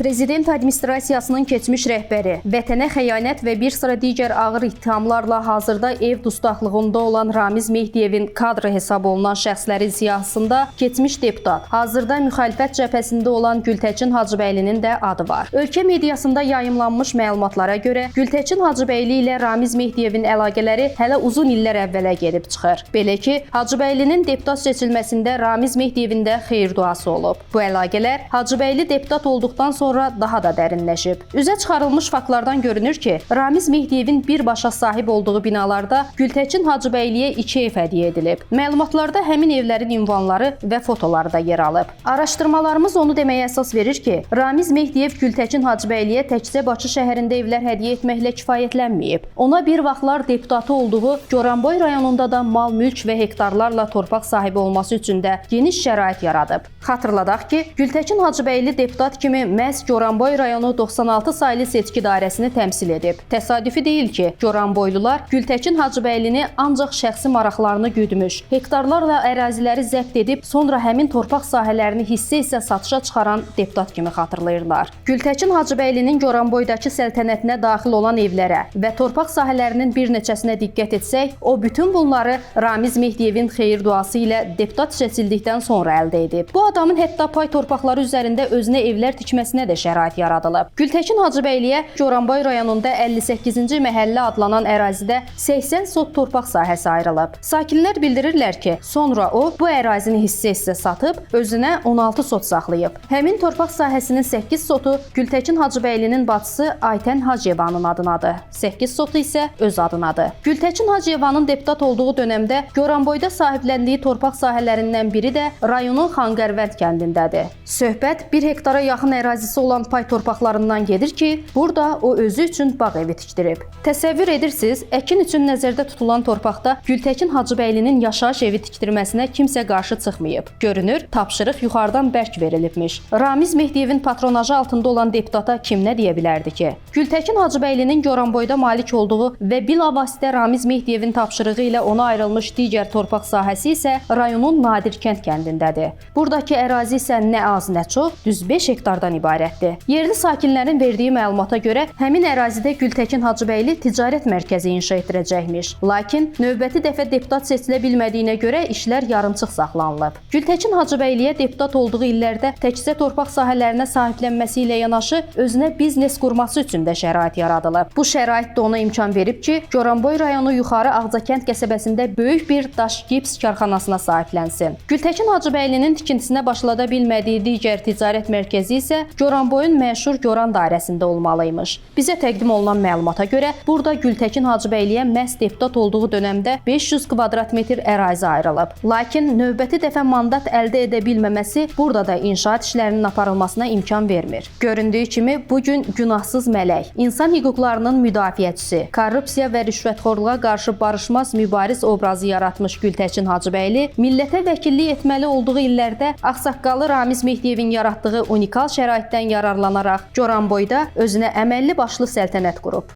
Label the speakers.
Speaker 1: Prezident administrasiyasının keçmiş rəhbəri, vətənə xəyanət və bir sıra digər ağır ittihamlarla hazırda ev dustaqlığında olan Ramiz Mehdiyevin kadrı hesab olunan şəxslərin siyahısında keçmiş deputat, hazırda müxalifət cəbhəsində olan Gültəkin Hacıbəylinin də adı var. Ölkə mediasında yayımlanmış məlumatlara görə Gültəkin Hacıbəyli ilə Ramiz Mehdiyevin əlaqələri hələ uzun illər əvvələ gedib çıxır. Belə ki, Hacıbəylinin deputat seçilməsində Ramiz Mehdiyevin də xeyir duası olub. Bu əlaqələr Hacıbəyli deputat olduqdan sonra daha da dərinləşib. Üzə çıxarılmış faktlardan görünür ki, Ramiz Mehdiyevin birbaşa sahib olduğu binalarda Gültəkin Hacıbəyliyə 2 ev hədiyyə edilib. Məlumatlarda həmin evlərin ünvanları və fotoları da yer alıb. Araşdırmalarımız onu deməyə əsas verir ki, Ramiz Mehdiyev Gültəkin Hacıbəyliyə təkcə Bakı şəhərində evlər hədiyyə etməklə kifayətlənməyib. Ona bir vaxtlar deputatı olduğu Goranboy rayonunda da mal, mülk və hektarlarla torpaq sahibi olması üçün də geniş şərait yaradıb. Xatırladaq ki, Gültəkin Hacıbəyli deputat kimi məhz Goranboy rayonu 96 saylı seçki dairəsini təmsil edib. Təsadüfi deyil ki, Goranboylular Gültəkin Hacıbəylini ancaq şəxsi maraqlarını güdmüş, hektarlarla əraziləri zəbt edib, sonra həmin torpaq sahələrini hissə-hissə satışa çıxaran deputat kimi xatırlayırlar. Gültəkin Hacıbəylinin Goranboydakı səltənətinə daxil olan evlərə və torpaq sahələrinin bir neçəsinə diqqət etsək, o bütün bunları Ramiz Mehdiyevin xeyir duası ilə deputat seçildikdən sonra əldə edib. Bu adamın hətta pay torpaqları üzərində özünə evlər tikməsinə də şərait yaradılıb. Gültəkin Hacıbəyliyə Goranboy rayonunda 58-ci məhəllə adlanan ərazidə 80 sot torpaq sahəsi ayrılıb. Sakinlər bildirirlər ki, sonra o bu ərazini hissə-hissə satıb, özünə 16 sot saxlayıb. Həmin torpaq sahəsinin 8 sotu Gültəkin Hacıbəylinin bacısı Aytən Hacıyevanın adınadır. 8 sotu isə öz adınadır. Gültəkin Hacıyevanın deputat olduğu dövrdə Goranboyda sahibləndiyi torpaq sahələrindən biri də rayonun Xanqərvənd kəndindədir. Söhbət 1 hektara yaxın ərazisi olan pay torpaqlarından gedir ki, burada o özü üçün bağ evi tikdirib. Təsəvvür edirsiniz, əkin üçün nəzərdə tutulan torpaqda Gültəkin Hacıbəylinin yaşayış evi tikdirməsinə kimsə qarşı çıxmayıb. Görünür, tapşırıq yuxarıdan bərk verilibmiş. Ramiz Mehdiyevin patronajı altında olan deputata kim nə deyə bilərdi ki? Gültəkin Hacıbəylinin Goranboyda malik olduğu və bilavasitə Ramiz Mehdiyevin tapşırığı ilə ona ayrılmış digər torpaq sahəsi isə rayonun Nadirkənd kəndindədir. Buradakı ərazi isə nə az, nə çox, düz 5 hektardan ibarətdir. Yerli sakinlərin verdiyi məlumata görə həmin ərazidə Gültəkin Hacıbəyli ticarət mərkəzi inşa etdirəcəkmiş. Lakin növbəti dəfə deputat seçilə bilmədiyinə görə işlər yarımçıq saxlanılıb. Gültəkin Hacıbəyliyə deputat olduğu illərdə təkcə torpaq sahələrinə sahiblənməsi ilə yanaşı özünə biznes qurması üçün də şərait yaradılıb. Bu şərait də ona imkan verib ki, Goranboy rayonu Yuxarı Ağcakənd qəsəbəsində böyük bir daş gips karxanasına sahiblənsin. Gültəkin Hacıbəylinin tikintisinə başlada bilmədiyi digər ticarət mərkəzi isə Goranboyun məşhur Goran dairəsində olmalıymış. Bizə təqdim olunan məlumata görə burada Gültəkin Hacıbəyliyə məhz deputat olduğu dövrdə 500 kvadrat metr ərazi ayrılıb. Lakin növbəti dəfə mandat əldə edə bilməməsi burada da inşaat işlərinin aparılmasına imkan vermir. Göründüyü kimi bu gün günahsız mələk, insan hüquqlarının müdafiəçisi, korrupsiya və rüşvətxorluğa qarşı barışmaz mübariz obrazı yaratmış Gültəkin Hacıbəyli millətə vəkillik etməli olduğu illərdə ağsaqqalı Ramiz Mehdiyevin yaratdığı unikal şəraitdən yararlanaraq Goranboyda özünə əməlli başlı səltənət qurub.